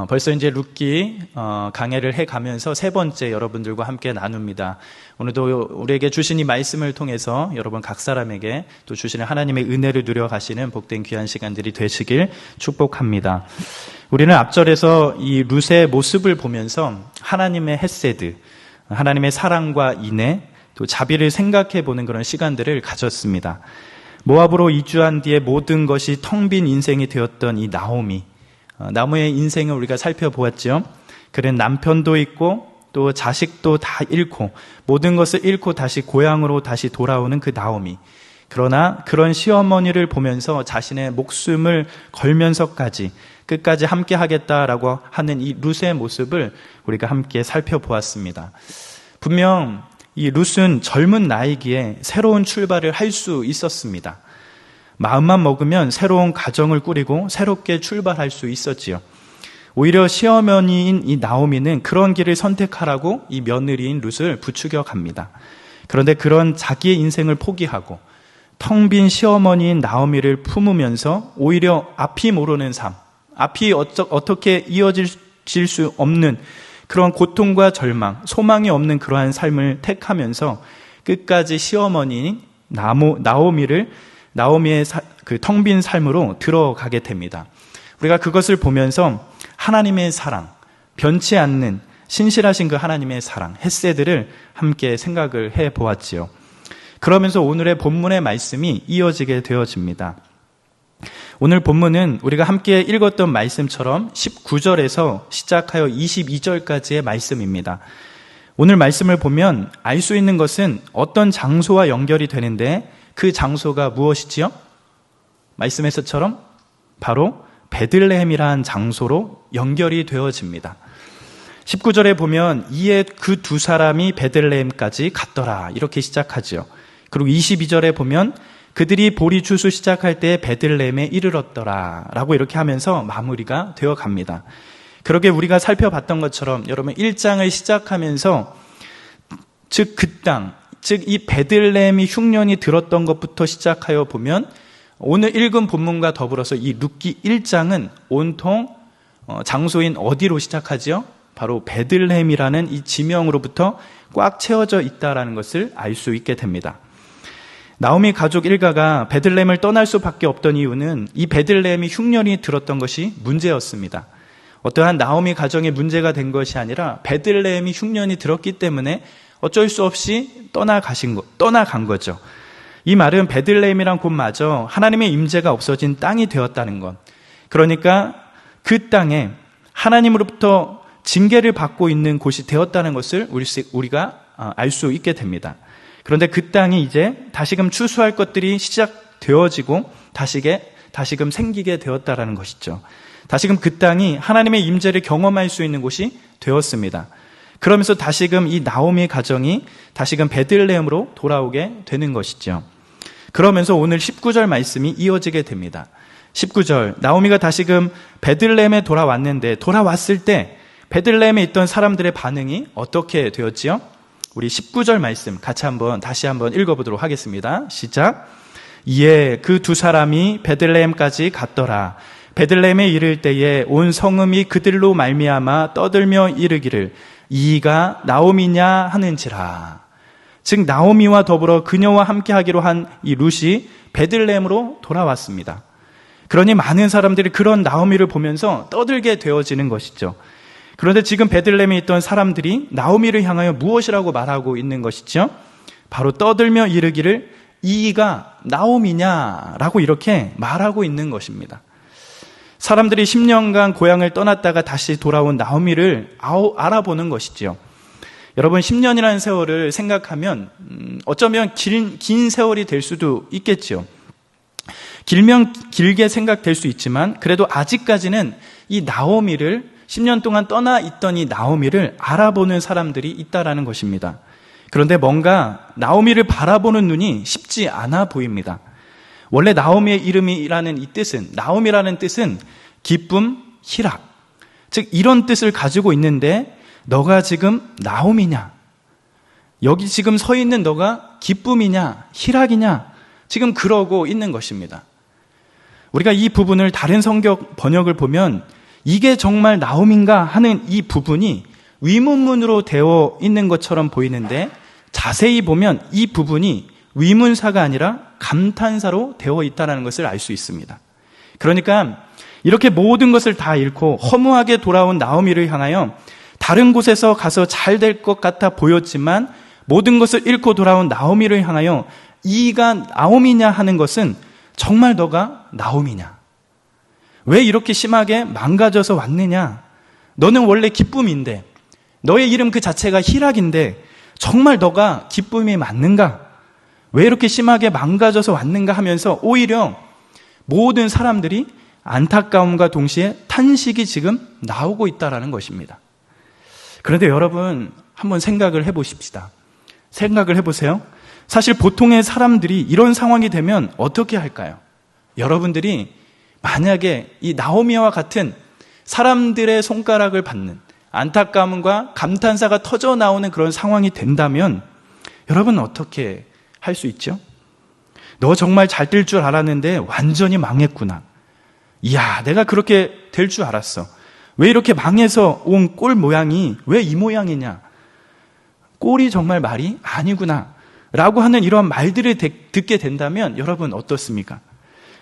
벌써 이제 룻기 강해를 해가면서 세 번째 여러분들과 함께 나눕니다. 오늘도 우리에게 주신 이 말씀을 통해서 여러분 각 사람에게 또 주시는 하나님의 은혜를 누려가시는 복된 귀한 시간들이 되시길 축복합니다. 우리는 앞절에서 이 룻의 모습을 보면서 하나님의 헤세드, 하나님의 사랑과 인애, 또 자비를 생각해 보는 그런 시간들을 가졌습니다. 모압으로 이주한 뒤에 모든 것이 텅 빈 인생이 되었던 이 나오미의 인생을 우리가 살펴보았죠. 그는 남편도 있고 또 자식도 다 잃고 모든 것을 잃고 다시 고향으로 다시 돌아오는 그 나오미. 그러나 그런 시어머니를 보면서 자신의 목숨을 걸면서까지 끝까지 함께 하겠다라고 하는 이 룻의 모습을 우리가 함께 살펴보았습니다. 분명 이 룻은 젊은 나이기에 새로운 출발을 할 수 있었습니다. 마음만 먹으면 새로운 가정을 꾸리고 새롭게 출발할 수 있었지요. 오히려 시어머니인 이 나오미는 그런 길을 선택하라고 이 며느리인 룻을 부추겨 갑니다. 그런데 그런 자기의 인생을 포기하고 텅 빈 시어머니인 나오미를 품으면서 오히려 앞이 모르는 삶, 앞이 어떻게 이어질 수 없는 그런 고통과 절망, 소망이 없는 그러한 삶을 택하면서 끝까지 시어머니인 나오미의 그 텅 빈 삶으로 들어가게 됩니다. 우리가 그것을 보면서 하나님의 사랑, 변치 않는 신실하신 그 하나님의 사랑, 헤세드를 함께 생각을 해보았지요. 그러면서 오늘의 본문의 말씀이 이어지게 되어집니다. 오늘 본문은 우리가 함께 읽었던 말씀처럼 19절에서 시작하여 22절까지의 말씀입니다. 오늘 말씀을 보면 알 수 있는 것은 어떤 장소와 연결이 되는데 그 장소가 무엇이지요? 말씀에서처럼 바로 베들레헴이라는 장소로 연결이 되어집니다. 19절에 보면 이에 그 두 사람이 베들레헴까지 갔더라 이렇게 시작하죠. 그리고 22절에 보면 그들이 보리 추수 시작할 때 베들레헴에 이르렀더라 라고 이렇게 하면서 마무리가 되어 갑니다. 그렇게 우리가 살펴봤던 것처럼 여러분 1장을 시작하면서 즉 그 땅, 즉 이 베들레헴이 흉년이 들었던 것부터 시작하여 보면 오늘 읽은 본문과 더불어서 이 룻기 1장은 온통 장소인 어디로 시작하죠? 바로 베들레헴이라는 이 지명으로부터 꽉 채워져 있다는 것을 알 수 있게 됩니다. 나오미 가족 일가가 베들레헴을 떠날 수밖에 없던 이유는 이 베들레헴이 흉년이 들었던 것이 문제였습니다. 어떠한 나오미 가정의 문제가 된 것이 아니라 베들레헴이 흉년이 들었기 때문에 어쩔 수 없이 떠나간 거죠. 이 말은 베들레헴이란 곳마저 하나님의 임재가 없어진 땅이 되었다는 것. 그러니까 그 땅에 하나님으로부터 징계를 받고 있는 곳이 되었다는 것을 우리가 알 수 있게 됩니다. 그런데 그 땅이 이제 다시금 추수할 것들이 시작되어지고 다시금 생기게 되었다라는 것이죠. 다시금 그 땅이 하나님의 임재를 경험할 수 있는 곳이 되었습니다. 그러면서 다시금 이 나오미의 가정이 다시금 베들레헴으로 돌아오게 되는 것이죠. 그러면서 오늘 19절 말씀이 이어지게 됩니다. 19절, 나오미가 다시금 베들레헴에 돌아왔을 때 베들레헴에 있던 사람들의 반응이 어떻게 되었지요? 우리 19절 말씀 다시 한번 읽어보도록 하겠습니다. 시작. 이에 그 두 사람이 베들레헴까지 갔더라. 베들레헴에 이를 때에 온 성읍이 그들로 말미암아 떠들며 이르기를 이가 나오미냐 하는지라. 즉 나오미와 더불어 그녀와 함께하기로 한 이 룻이 베들레헴으로 돌아왔습니다. 그러니 많은 사람들이 그런 나오미를 보면서 떠들게 되어지는 것이죠. 그런데 지금 베들레헴에 있던 사람들이 나오미를 향하여 무엇이라고 말하고 있는 것이죠? 바로 떠들며 이르기를 이가 나오미냐라고 이렇게 말하고 있는 것입니다. 사람들이 10년간 고향을 떠났다가 다시 돌아온 나오미를 알아보는 것이지요. 여러분 10년이라는 세월을 생각하면 어쩌면 긴 세월이 될 수도 있겠죠. 길면 길게 생각될 수 있지만 그래도 아직까지는 이 나오미를 10년 동안 떠나 있던 이 나오미를 알아보는 사람들이 있다라는 것입니다. 그런데 뭔가 나오미를 바라보는 눈이 쉽지 않아 보입니다. 원래 나오미의 나오미라는 뜻은 기쁨, 희락, 즉 이런 뜻을 가지고 있는데 너가 지금 나오미냐? 여기 지금 서 있는 너가 기쁨이냐? 희락이냐? 지금 그러고 있는 것입니다. 우리가 이 부분을 다른 성경 번역을 보면 이게 정말 나옴인가 하는 이 부분이 위문문으로 되어 있는 것처럼 보이는데 자세히 보면 이 부분이 위문사가 아니라 감탄사로 되어 있다는 것을 알 수 있습니다. 그러니까 이렇게 모든 것을 다 잃고 허무하게 돌아온 나오미를 향하여 다른 곳에서 가서 잘 될 것 같아 보였지만 모든 것을 잃고 돌아온 나오미를 향하여 이가 나오미냐 하는 것은 정말 너가 나오미냐? 왜 이렇게 심하게 망가져서 왔느냐? 너는 원래 기쁨인데 너의 이름 그 자체가 희락인데 정말 너가 기쁨이 맞는가? 왜 이렇게 심하게 망가져서 왔는가 하면서 오히려 모든 사람들이 안타까움과 동시에 탄식이 지금 나오고 있다는 것입니다. 그런데 여러분 한번 생각을 해보십시다. 생각을 해보세요. 사실 보통의 사람들이 이런 상황이 되면 어떻게 할까요? 여러분들이 만약에 이 나오미와 같은 사람들의 손가락을 받는 안타까움과 감탄사가 터져 나오는 그런 상황이 된다면 여러분 어떻게 할 수 있죠? 너 정말 잘 될 줄 알았는데 완전히 망했구나. 이야, 내가 그렇게 될 줄 알았어. 왜 이렇게 망해서 온 꼴 모양이 왜 이 모양이냐? 꼴이 정말 말이 아니구나. 라고 하는 이러한 말들을 듣게 된다면 여러분 어떻습니까?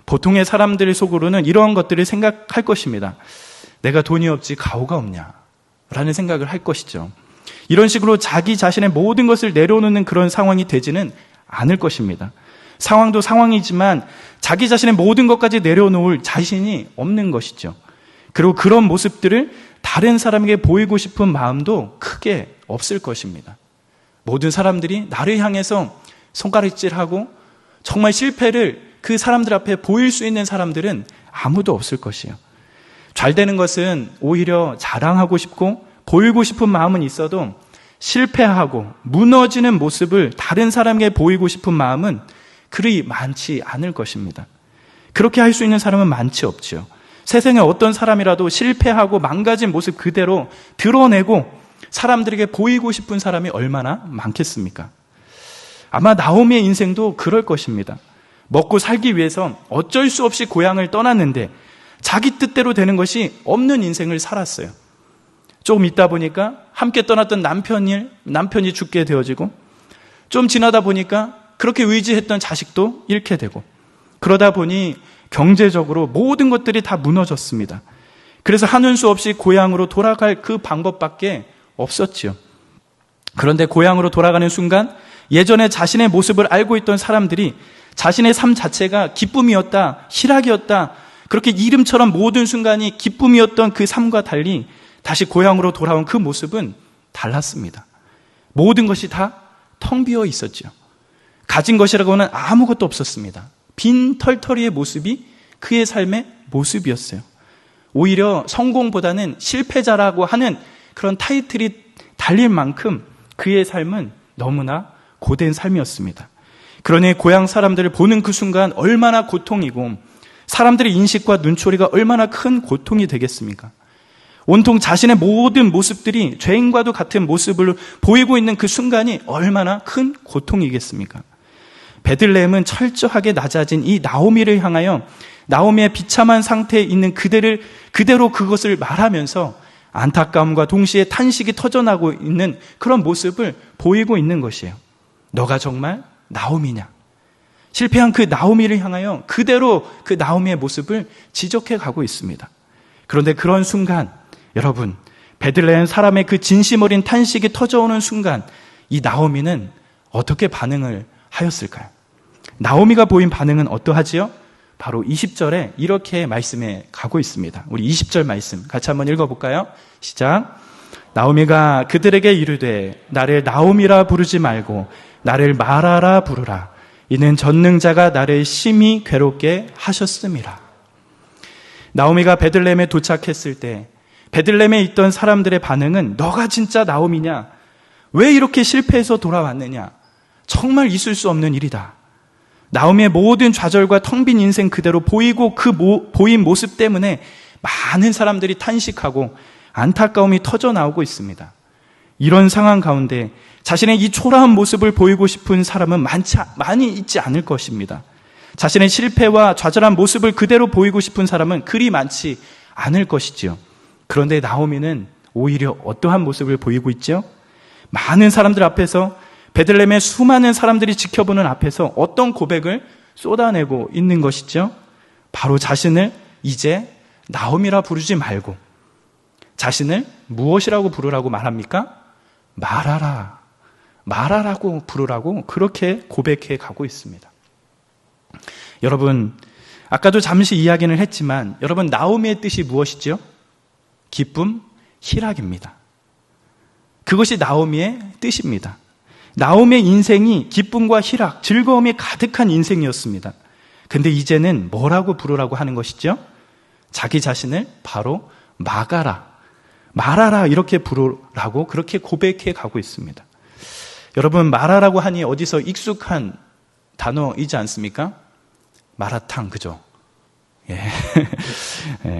보통의 사람들의 속으로는 이러한 것들을 생각할 것입니다. 내가 돈이 없지 가오가 없냐? 라는 생각을 할 것이죠. 이런 식으로 자기 자신의 모든 것을 내려놓는 그런 상황이 되지는 않을 것입니다. 상황도 상황이지만 자기 자신의 모든 것까지 내려놓을 자신이 없는 것이죠. 그리고 그런 모습들을 다른 사람에게 보이고 싶은 마음도 크게 없을 것입니다. 모든 사람들이 나를 향해서 손가락질하고 정말 실패를 그 사람들 앞에 보일 수 있는 사람들은 아무도 없을 것이에요. 잘 되는 것은 오히려 자랑하고 싶고 보이고 싶은 마음은 있어도 실패하고 무너지는 모습을 다른 사람에게 보이고 싶은 마음은 그리 많지 않을 것입니다. 그렇게 할 수 있는 사람은 많지 없죠. 세상에 어떤 사람이라도 실패하고 망가진 모습 그대로 드러내고 사람들에게 보이고 싶은 사람이 얼마나 많겠습니까? 아마 나오미의 인생도 그럴 것입니다. 먹고 살기 위해서 어쩔 수 없이 고향을 떠났는데 자기 뜻대로 되는 것이 없는 인생을 살았어요. 조금 있다 보니까 함께 떠났던 남편이 죽게 되어지고 좀 지나다 보니까 그렇게 의지했던 자식도 잃게 되고 그러다 보니 경제적으로 모든 것들이 다 무너졌습니다. 그래서 하는 수 없이 고향으로 돌아갈 그 방법밖에 없었지요. 그런데 고향으로 돌아가는 순간 예전에 자신의 모습을 알고 있던 사람들이 자신의 삶 자체가 기쁨이었다, 희락이었다, 그렇게 이름처럼 모든 순간이 기쁨이었던 그 삶과 달리 다시 고향으로 돌아온 그 모습은 달랐습니다. 모든 것이 다 텅 비어 있었죠. 가진 것이라고는 아무것도 없었습니다. 빈 털터리의 모습이 그의 삶의 모습이었어요. 오히려 성공보다는 실패자라고 하는 그런 타이틀이 달릴 만큼 그의 삶은 너무나 고된 삶이었습니다. 그러니 고향 사람들을 보는 그 순간 얼마나 고통이고 사람들의 인식과 눈초리가 얼마나 큰 고통이 되겠습니까? 온통 자신의 모든 모습들이 죄인과도 같은 모습을 보이고 있는 그 순간이 얼마나 큰 고통이겠습니까? 베들레헴은 철저하게 낮아진 이 나오미를 향하여 나오미의 비참한 상태에 있는 그대로 그것을 말하면서 안타까움과 동시에 탄식이 터져나고 있는 그런 모습을 보이고 있는 것이에요. 너가 정말 나오미냐? 실패한 그 나오미를 향하여 그대로 그 나오미의 모습을 지적해 가고 있습니다. 그런데 그런 순간 여러분, 베들레헴 사람의 그 진심 어린 탄식이 터져오는 순간 이 나오미는 어떻게 반응을 하였을까요? 나오미가 보인 반응은 어떠하지요? 바로 20절에 이렇게 말씀해 가고 있습니다. 우리 20절 말씀 같이 한번 읽어볼까요? 시작. 나오미가 그들에게 이르되 나를 나오미라 부르지 말고 나를 마라라 부르라. 이는 전능자가 나를 심히 괴롭게 하셨음이라. 나오미가 베들레헴에 도착했을 때 베들레헴에 있던 사람들의 반응은 너가 진짜 나오미냐? 왜 이렇게 실패해서 돌아왔느냐? 정말 있을 수 없는 일이다. 나오미의 모든 좌절과 텅 빈 인생 그대로 보이고 보인 모습 때문에 많은 사람들이 탄식하고 안타까움이 터져 나오고 있습니다. 이런 상황 가운데 자신의 이 초라한 모습을 보이고 싶은 사람은 많이 있지 않을 것입니다. 자신의 실패와 좌절한 모습을 그대로 보이고 싶은 사람은 그리 많지 않을 것이지요. 그런데 나오미는 오히려 어떠한 모습을 보이고 있죠? 많은 사람들 앞에서, 베들레헴의 수많은 사람들이 지켜보는 앞에서 어떤 고백을 쏟아내고 있는 것이죠? 바로 자신을 이제 나오미라 부르지 말고 자신을 무엇이라고 부르라고 말합니까? 마라라, 마라라고 부르라고 그렇게 고백해 가고 있습니다. 여러분, 아까도 잠시 이야기를 했지만 여러분, 나오미의 뜻이 무엇이죠? 기쁨, 희락입니다. 그것이 나오미의 뜻입니다. 나오미의 인생이 기쁨과 희락, 즐거움이 가득한 인생이었습니다. 근데 이제는 뭐라고 부르라고 하는 것이죠? 자기 자신을 바로 마가라, 마라라 이렇게 부르라고 그렇게 고백해 가고 있습니다. 여러분, 마라라고 하니 어디서 익숙한 단어이지 않습니까? 마라탕, 그죠? 예.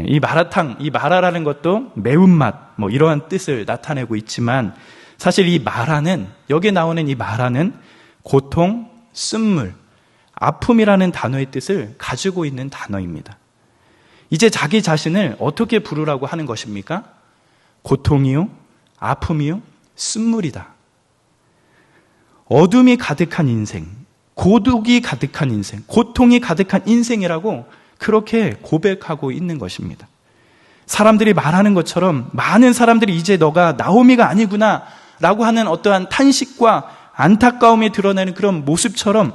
이 마라탕, 이 마라라는 것도 매운맛, 이러한 뜻을 나타내고 있지만 사실 이 마라는, 여기에 나오는 이 마라는 고통, 쓴물, 아픔이라는 단어의 뜻을 가지고 있는 단어입니다. 이제 자기 자신을 어떻게 부르라고 하는 것입니까? 고통이요, 아픔이요, 쓴물이다. 어둠이 가득한 인생, 고독이 가득한 인생, 고통이 가득한 인생이라고 그렇게 고백하고 있는 것입니다. 사람들이 말하는 것처럼 많은 사람들이 이제 너가 나오미가 아니구나 라고 하는 어떠한 탄식과 안타까움이 드러내는 그런 모습처럼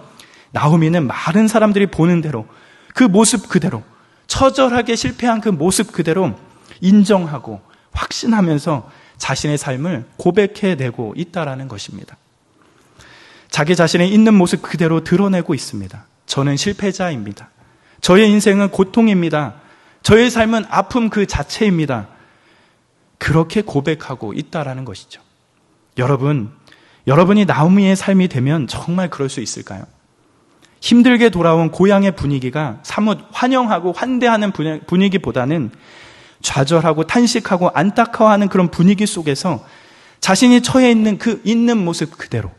나오미는 많은 사람들이 보는 대로 그 모습 그대로 처절하게 실패한 그 모습 그대로 인정하고 확신하면서 자신의 삶을 고백해내고 있다라는 것입니다. 자기 자신의 있는 모습 그대로 드러내고 있습니다. 저는 실패자입니다. 저의 인생은 고통입니다. 저의 삶은 아픔 그 자체입니다. 그렇게 고백하고 있다라는 것이죠. 여러분이 나오미의 삶이 되면 정말 그럴 수 있을까요? 힘들게 돌아온 고향의 분위기가 사뭇 환영하고 환대하는 분위기보다는 좌절하고 탄식하고 안타까워하는 그런 분위기 속에서 자신이 처해 있는 그 있는 모습 그대로,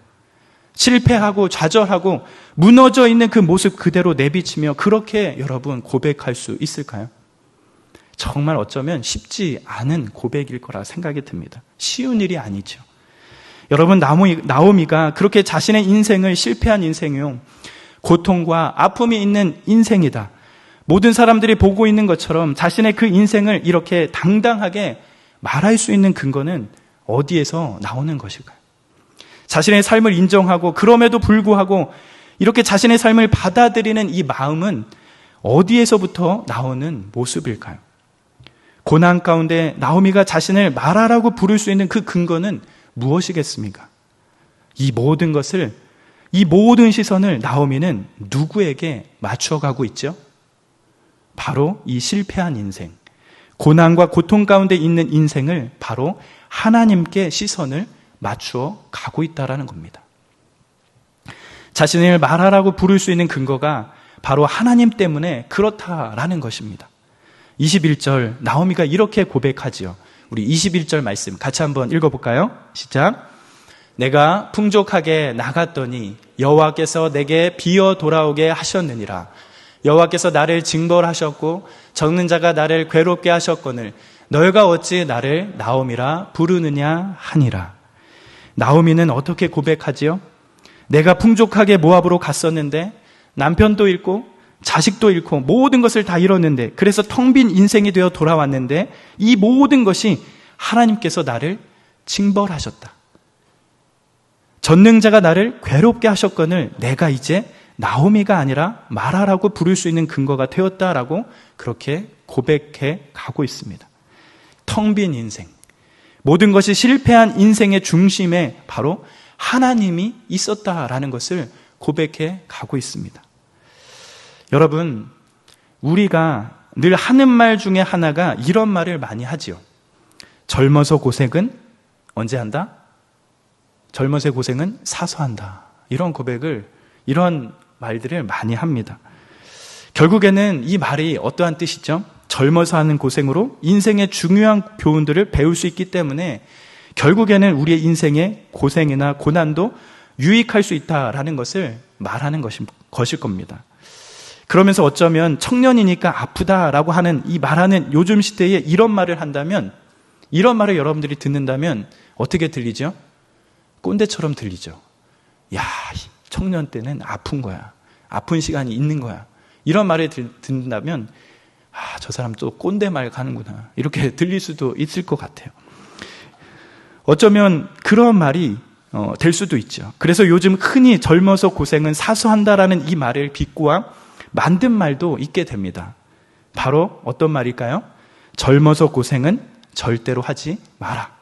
실패하고 좌절하고 무너져 있는 그 모습 그대로 내비치며 그렇게 여러분 고백할 수 있을까요? 정말 어쩌면 쉽지 않은 고백일 거라 생각이 듭니다. 쉬운 일이 아니죠. 여러분, 나오미가 그렇게 자신의 인생을 실패한 인생이요, 고통과 아픔이 있는 인생이다, 모든 사람들이 보고 있는 것처럼 자신의 그 인생을 이렇게 당당하게 말할 수 있는 근거는 어디에서 나오는 것일까요? 자신의 삶을 인정하고 그럼에도 불구하고 이렇게 자신의 삶을 받아들이는 이 마음은 어디에서부터 나오는 모습일까요? 고난 가운데 나오미가 자신을 마라라고 부를 수 있는 그 근거는 무엇이겠습니까? 이 모든 시선을 나오미는 누구에게 맞춰가고 있죠? 바로 이 실패한 인생, 고난과 고통 가운데 있는 인생을 바로 하나님께 시선을 맞추어 가고 있다라는 겁니다. 자신을 마라라고 부를 수 있는 근거가 바로 하나님 때문에 그렇다라는 것입니다. 21절 나오미가 이렇게 고백하지요. 우리 21절 말씀 같이 한번 읽어볼까요? 시작. 내가 풍족하게 나갔더니 여호와께서 내게 비어 돌아오게 하셨느니라. 여호와께서 나를 징벌하셨고 적는 자가 나를 괴롭게 하셨거늘 너희가 어찌 나를 나오미라 부르느냐 하니라. 나오미는 어떻게 고백하지요? 내가 풍족하게 모압으로 갔었는데 남편도 잃고 자식도 잃고 모든 것을 다 잃었는데, 그래서 텅 빈 인생이 되어 돌아왔는데 이 모든 것이 하나님께서 나를 징벌하셨다. 전능자가 나를 괴롭게 하셨거늘 내가 이제 나오미가 아니라 마라라고 부를 수 있는 근거가 되었다라고 그렇게 고백해 가고 있습니다. 텅 빈 인생, 모든 것이 실패한 인생의 중심에 바로 하나님이 있었다라는 것을 고백해 가고 있습니다. 여러분, 우리가 늘 하는 말 중에 하나가 이런 말을 많이 하지요. 젊어서 고생은 언제 한다? 젊어서 고생은 사서 한다. 이런 고백을, 이런 말들을 많이 합니다. 결국에는 이 말이 어떠한 뜻이죠? 젊어서 하는 고생으로 인생의 중요한 교훈들을 배울 수 있기 때문에 결국에는 우리의 인생의 고생이나 고난도 유익할 수 있다라는 것을 말하는 것일 겁니다. 그러면서 어쩌면 청년이니까 아프다라고 하는 이 말하는 요즘 시대에 이런 말을 한다면 이런 말을 여러분들이 듣는다면 어떻게 들리죠? 꼰대처럼 들리죠. 야, 청년 때는 아픈 거야. 아픈 시간이 있는 거야. 이런 말을 듣는다면 저 사람 또 꼰대 말 가는구나. 이렇게 들릴 수도 있을 것 같아요. 어쩌면 그런 말이 될 수도 있죠. 그래서 요즘 흔히 젊어서 고생은 사소한다라는 이 말을 비꼬아 만든 말도 있게 됩니다. 바로 어떤 말일까요? 젊어서 고생은 절대로 하지 마라.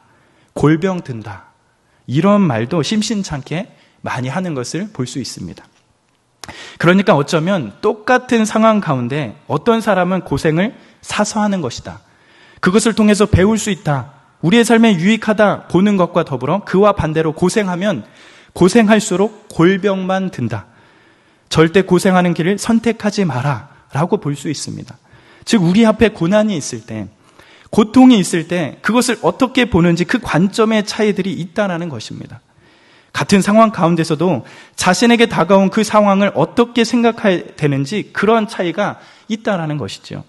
골병 든다. 이런 말도 심심찮게 많이 하는 것을 볼 수 있습니다. 그러니까 어쩌면 똑같은 상황 가운데 어떤 사람은 고생을 사소하는 것이다. 그것을 통해서 배울 수 있다. 우리의 삶에 유익하다 보는 것과 더불어 그와 반대로 고생하면 고생할수록 골병만 든다. 절대 고생하는 길을 선택하지 마라 라고 볼 수 있습니다. 즉 우리 앞에 고난이 있을 때, 고통이 있을 때 그것을 어떻게 보는지 그 관점의 차이들이 있다는 것입니다. 같은 상황 가운데서도 자신에게 다가온 그 상황을 어떻게 생각해야 되는지 그런 차이가 있다는 것이죠.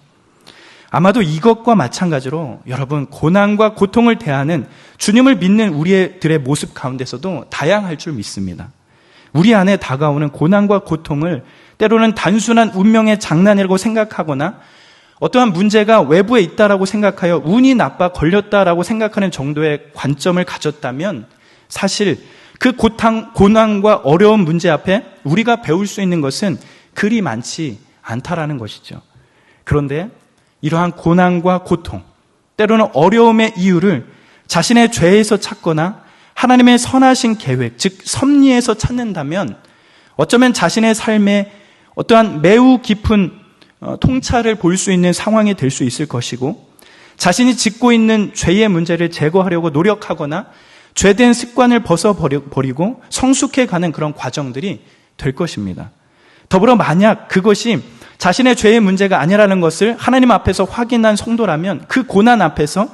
아마도 이것과 마찬가지로 여러분 고난과 고통을 대하는 주님을 믿는 우리들의 모습 가운데서도 다양할 줄 믿습니다. 우리 안에 다가오는 고난과 고통을 때로는 단순한 운명의 장난이라고 생각하거나 어떠한 문제가 외부에 있다라고 생각하여 운이 나빠 걸렸다라고 생각하는 정도의 관점을 가졌다면 사실 그 고난과 어려운 문제 앞에 우리가 배울 수 있는 것은 그리 많지 않다라는 것이죠. 그런데 이러한 고난과 고통, 때로는 어려움의 이유를 자신의 죄에서 찾거나 하나님의 선하신 계획, 즉 섭리에서 찾는다면 어쩌면 자신의 삶에 어떠한 매우 깊은 통찰을 볼 수 있는 상황이 될 수 있을 것이고 자신이 짓고 있는 죄의 문제를 제거하려고 노력하거나 죄된 습관을 벗어버리고 성숙해가는 그런 과정들이 될 것입니다. 더불어 만약 그것이 자신의 죄의 문제가 아니라는 것을 하나님 앞에서 확인한 성도라면 그 고난 앞에서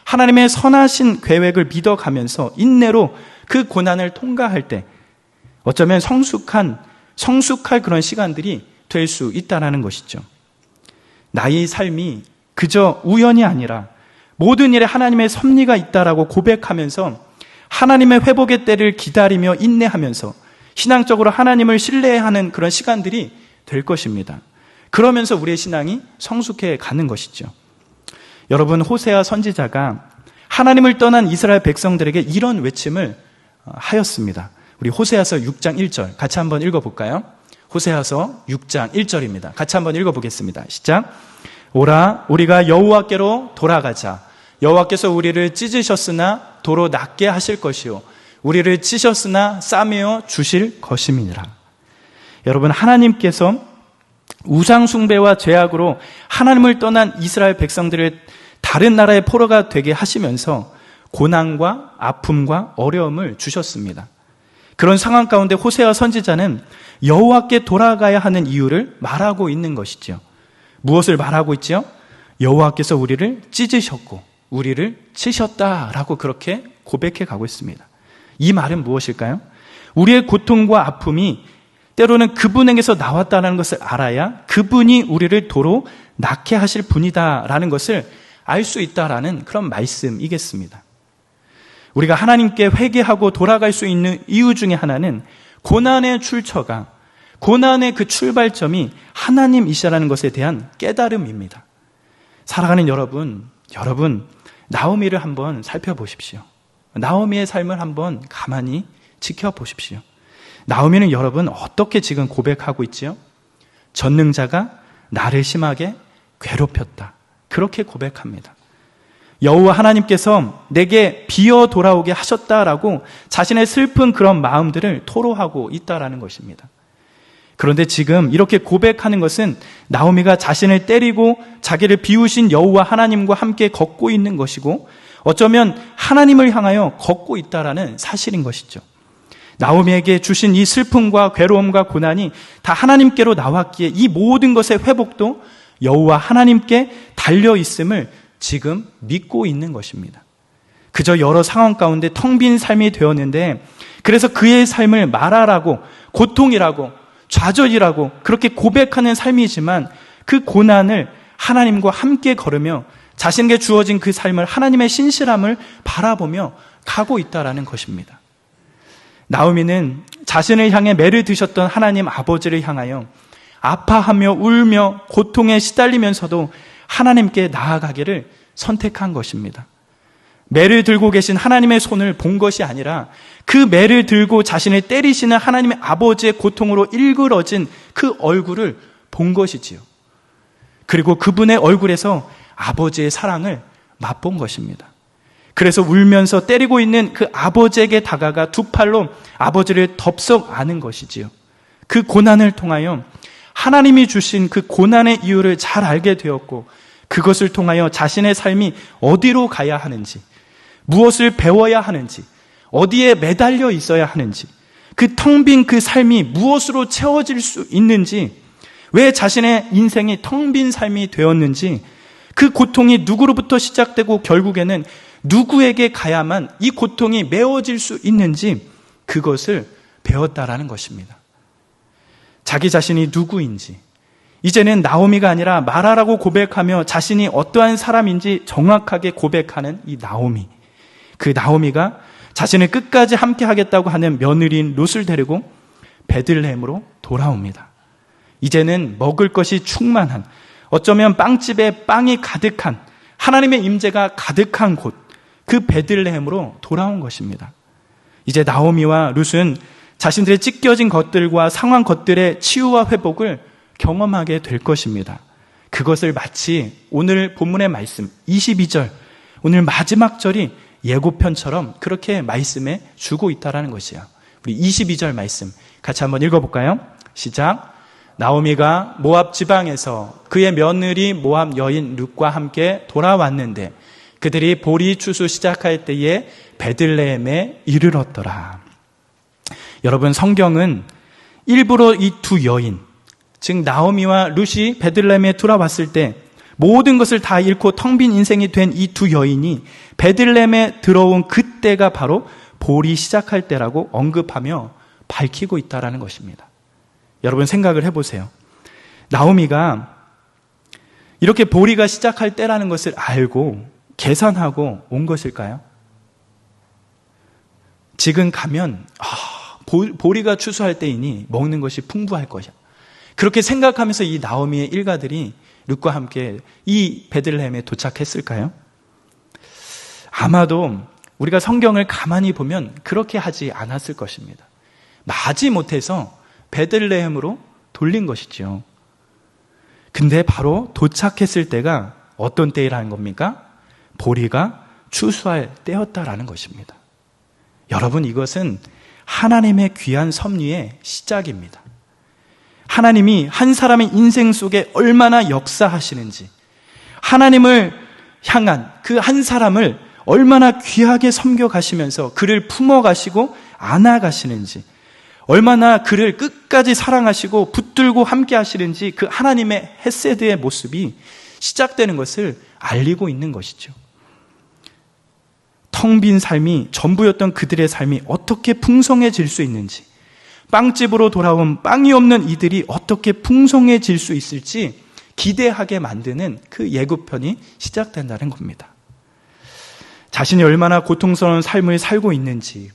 하나님의 선하신 계획을 믿어가면서 인내로 그 고난을 통과할 때 어쩌면 성숙할 그런 시간들이 될 수 있다는 것이죠. 나의 삶이 그저 우연이 아니라 모든 일에 하나님의 섭리가 있다라고 고백하면서 하나님의 회복의 때를 기다리며 인내하면서 신앙적으로 하나님을 신뢰하는 그런 시간들이 될 것입니다. 그러면서 우리의 신앙이 성숙해 가는 것이죠. 여러분, 호세아 선지자가 하나님을 떠난 이스라엘 백성들에게 이런 외침을 하였습니다. 우리 호세아서 6장 1절 같이 한번 읽어볼까요? 호세아서 6장 1절입니다. 같이 한번 읽어보겠습니다. 시작. 오라, 우리가 여호와께로 돌아가자. 여호와께서 우리를 찢으셨으나 도로 낫게 하실 것이요 우리를 치셨으나 싸매어 주실 것임이니라. 여러분, 하나님께서 우상 숭배와 죄악으로 하나님을 떠난 이스라엘 백성들을 다른 나라의 포로가 되게 하시면서 고난과 아픔과 어려움을 주셨습니다. 그런 상황 가운데 호세아 선지자는 여호와께 돌아가야 하는 이유를 말하고 있는 것이죠. 무엇을 말하고 있죠? 여호와께서 우리를 찢으셨고 우리를 치셨다라고 그렇게 고백해 가고 있습니다. 이 말은 무엇일까요? 우리의 고통과 아픔이 때로는 그분에게서 나왔다는 것을 알아야 그분이 우리를 도로 낫게 하실 분이다라는 것을 알 수 있다라는 그런 말씀이겠습니다. 우리가 하나님께 회개하고 돌아갈 수 있는 이유 중에 하나는 고난의 출처가, 고난의 그 출발점이 하나님이시라는 것에 대한 깨달음입니다. 살아가는 여러분, 나오미를 한번 살펴보십시오. 나오미의 삶을 한번 가만히 지켜보십시오. 나오미는 여러분 어떻게 지금 고백하고 있지요? 전능자가 나를 심하게 괴롭혔다. 그렇게 고백합니다. 여호와 하나님께서 내게 비어 돌아오게 하셨다라고 자신의 슬픈 그런 마음들을 토로하고 있다라는 것입니다. 그런데 지금 이렇게 고백하는 것은 나오미가 자신을 때리고 자기를 비우신 여호와 하나님과 함께 걷고 있는 것이고 어쩌면 하나님을 향하여 걷고 있다라는 사실인 것이죠. 나오미에게 주신 이 슬픔과 괴로움과 고난이 다 하나님께로 나왔기에 이 모든 것의 회복도 여호와 하나님께 달려있음을 지금 믿고 있는 것입니다. 그저 여러 상황 가운데 텅 빈 삶이 되었는데 그래서 그의 삶을 말하라고 고통이라고 좌절이라고 그렇게 고백하는 삶이지만 그 고난을 하나님과 함께 걸으며 자신에게 주어진 그 삶을 하나님의 신실함을 바라보며 가고 있다라는 것입니다. 나오미는 자신을 향해 매를 드셨던 하나님 아버지를 향하여 아파하며 울며 고통에 시달리면서도 하나님께 나아가기를 선택한 것입니다. 매를 들고 계신 하나님의 손을 본 것이 아니라 그 매를 들고 자신을 때리시는 하나님의 아버지의 고통으로 일그러진 그 얼굴을 본 것이지요. 그리고 그분의 얼굴에서 아버지의 사랑을 맛본 것입니다. 그래서 울면서 때리고 있는 그 아버지에게 다가가 두 팔로 아버지를 덥석 안은 것이지요. 그 고난을 통하여 하나님이 주신 그 고난의 이유를 잘 알게 되었고, 그것을 통하여 자신의 삶이 어디로 가야 하는지, 무엇을 배워야 하는지, 어디에 매달려 있어야 하는지, 그 텅 빈 그 삶이 무엇으로 채워질 수 있는지, 왜 자신의 인생이 텅 빈 삶이 되었는지, 그 고통이 누구로부터 시작되고 결국에는 누구에게 가야만 이 고통이 메워질 수 있는지, 그것을 배웠다라는 것입니다. 자기 자신이 누구인지, 이제는 나오미가 아니라 마라라고 고백하며 자신이 어떠한 사람인지 정확하게 고백하는 이 나오미. 그 나오미가 자신을 끝까지 함께 하겠다고 하는 며느리인 룻을 데리고 베들레헴으로 돌아옵니다. 이제는 먹을 것이 충만한, 어쩌면 빵집에 빵이 가득한, 하나님의 임재가 가득한 곳, 그 베들레헴으로 돌아온 것입니다. 이제 나오미와 룻은 자신들의 찢겨진 것들과 상한 것들의 치유와 회복을 경험하게 될 것입니다. 그것을 마치 오늘 본문의 말씀 22절, 오늘 마지막 절이 예고편처럼 그렇게 말씀해 주고 있다는 것이에요. 우리 22절 말씀 같이 한번 읽어볼까요? 시작. 나오미가 모압 지방에서 그의 며느리 모압 여인 룻과 함께 돌아왔는데 그들이 보리 추수 시작할 때에 베들레헴에 이르렀더라. 여러분, 성경은 일부러 이 두 여인, 즉 나오미와 룻이 베들레헴에 돌아왔을 때 모든 것을 다 잃고 텅 빈 인생이 된 이 두 여인이 베들레헴에 들어온 그때가 바로 보리 시작할 때라고 언급하며 밝히고 있다는 것입니다. 여러분, 생각을 해보세요. 나오미가 이렇게 보리가 시작할 때라는 것을 알고 계산하고 온 것일까요? 지금 가면 보리가 추수할 때이니 먹는 것이 풍부할 것이야, 그렇게 생각하면서 이 나오미의 일가들이 룻과 함께 이 베들레헴에 도착했을까요? 아마도 우리가 성경을 가만히 보면 그렇게 하지 않았을 것입니다. 마지 못해서 베들레헴으로 돌린 것이죠. 근데 바로 도착했을 때가 어떤 때라는 겁니까? 보리가 추수할 때였다라는 것입니다. 여러분, 이것은 하나님의 귀한 섭리의 시작입니다. 하나님이 한 사람의 인생 속에 얼마나 역사하시는지, 하나님을 향한 그 한 사람을 얼마나 귀하게 섬겨가시면서 그를 품어가시고 안아가시는지, 얼마나 그를 끝까지 사랑하시고 붙들고 함께 하시는지, 그 하나님의 헤세드의 모습이 시작되는 것을 알리고 있는 것이죠. 텅 빈 삶이 전부였던 그들의 삶이 어떻게 풍성해질 수 있는지, 빵집으로 돌아온 빵이 없는 이들이 어떻게 풍성해질 수 있을지 기대하게 만드는 그 예고편이 시작된다는 겁니다. 자신이 얼마나 고통스러운 삶을 살고 있는지,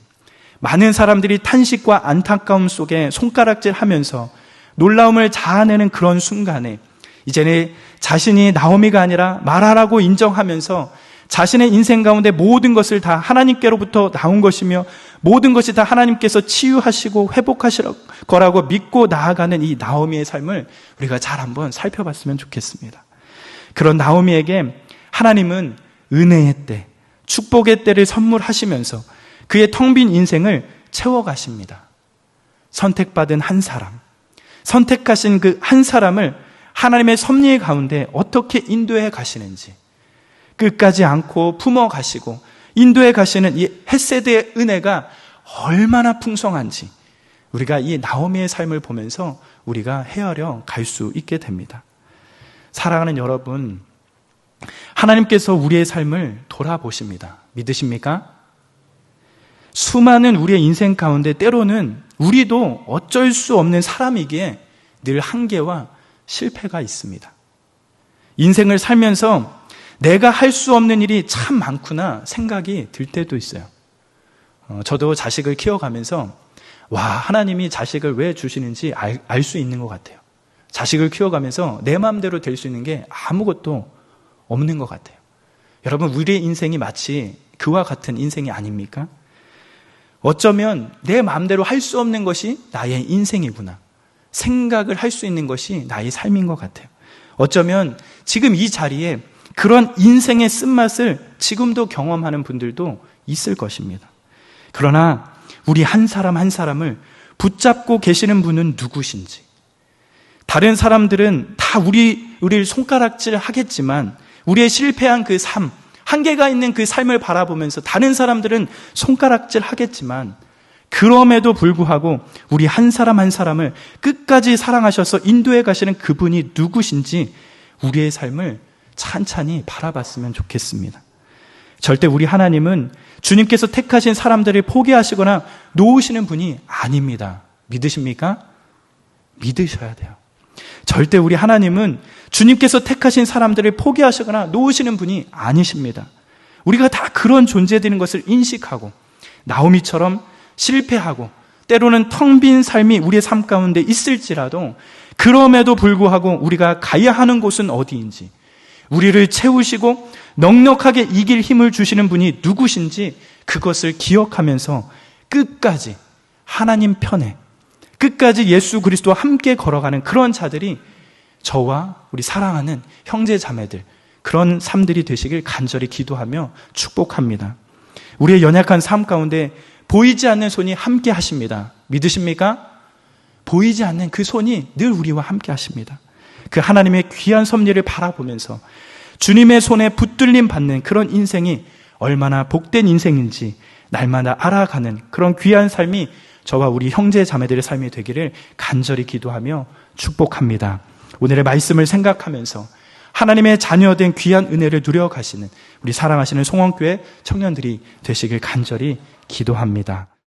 많은 사람들이 탄식과 안타까움 속에 손가락질하면서 놀라움을 자아내는 그런 순간에 이제는 자신이 나오미가 아니라 마라라고 인정하면서 자신의 인생 가운데 모든 것을 다 하나님께로부터 나온 것이며 모든 것이 다 하나님께서 치유하시고 회복하실 거라고 믿고 나아가는 이 나오미의 삶을 우리가 잘 한번 살펴봤으면 좋겠습니다. 그런 나오미에게 하나님은 은혜의 때, 축복의 때를 선물하시면서 그의 텅 빈 인생을 채워가십니다. 선택받은 한 사람, 선택하신 그 한 사람을 하나님의 섭리 가운데 어떻게 인도해 가시는지, 끝까지 않고 품어 가시고 인도해 가시는 이 헤세드의 은혜가 얼마나 풍성한지 우리가 이 나오미의 삶을 보면서 우리가 헤아려 갈 수 있게 됩니다. 사랑하는 여러분, 하나님께서 우리의 삶을 돌아보십니다. 믿으십니까? 수많은 우리의 인생 가운데 때로는 우리도 어쩔 수 없는 사람이기에 늘 한계와 실패가 있습니다. 인생을 살면서 내가 할 수 없는 일이 참 많구나 생각이 들 때도 있어요. 저도 자식을 키워가면서 하나님이 자식을 왜 주시는지 알 수 있는 것 같아요. 자식을 키워가면서 내 마음대로 될 수 있는 게 아무것도 없는 것 같아요. 여러분, 우리의 인생이 마치 그와 같은 인생이 아닙니까? 어쩌면 내 마음대로 할 수 없는 것이 나의 인생이구나. 생각을 할 수 있는 것이 나의 삶인 것 같아요. 어쩌면 지금 이 자리에 그런 인생의 쓴맛을 지금도 경험하는 분들도 있을 것입니다. 그러나 우리 한 사람 한 사람을 붙잡고 계시는 분은 누구신지, 다른 사람들은 다 우리를 손가락질 하겠지만 우리의 실패한 그 삶, 한계가 있는 그 삶을 바라보면서 다른 사람들은 손가락질 하겠지만 그럼에도 불구하고 우리 한 사람 한 사람을 끝까지 사랑하셔서 인도해 가시는 그분이 누구신지 우리의 삶을 찬찬히 바라봤으면 좋겠습니다. 절대 우리 하나님은 주님께서 택하신 사람들을 포기하시거나 놓으시는 분이 아닙니다. 믿으십니까? 믿으셔야 돼요. 절대 우리 하나님은 주님께서 택하신 사람들을 포기하시거나 놓으시는 분이 아니십니다. 우리가 다 그런 존재되는 것을 인식하고 나오미처럼 실패하고 때로는 텅 빈 삶이 우리의 삶 가운데 있을지라도 그럼에도 불구하고 우리가 가야 하는 곳은 어디인지, 우리를 채우시고 넉넉하게 이길 힘을 주시는 분이 누구신지 그것을 기억하면서 끝까지 하나님 편에, 끝까지 예수 그리스도와 함께 걸어가는 그런 자들이 저와 우리 사랑하는 형제 자매들, 그런 삶들이 되시길 간절히 기도하며 축복합니다. 우리의 연약한 삶 가운데 보이지 않는 손이 함께 하십니다. 믿으십니까? 보이지 않는 그 손이 늘 우리와 함께 하십니다. 그 하나님의 귀한 섭리를 바라보면서 주님의 손에 붙들림 받는 그런 인생이 얼마나 복된 인생인지 날마다 알아가는 그런 귀한 삶이 저와 우리 형제 자매들의 삶이 되기를 간절히 기도하며 축복합니다. 오늘의 말씀을 생각하면서 하나님의 자녀된 귀한 은혜를 누려가시는 우리 사랑하시는 송원교회 청년들이 되시길 간절히 기도합니다.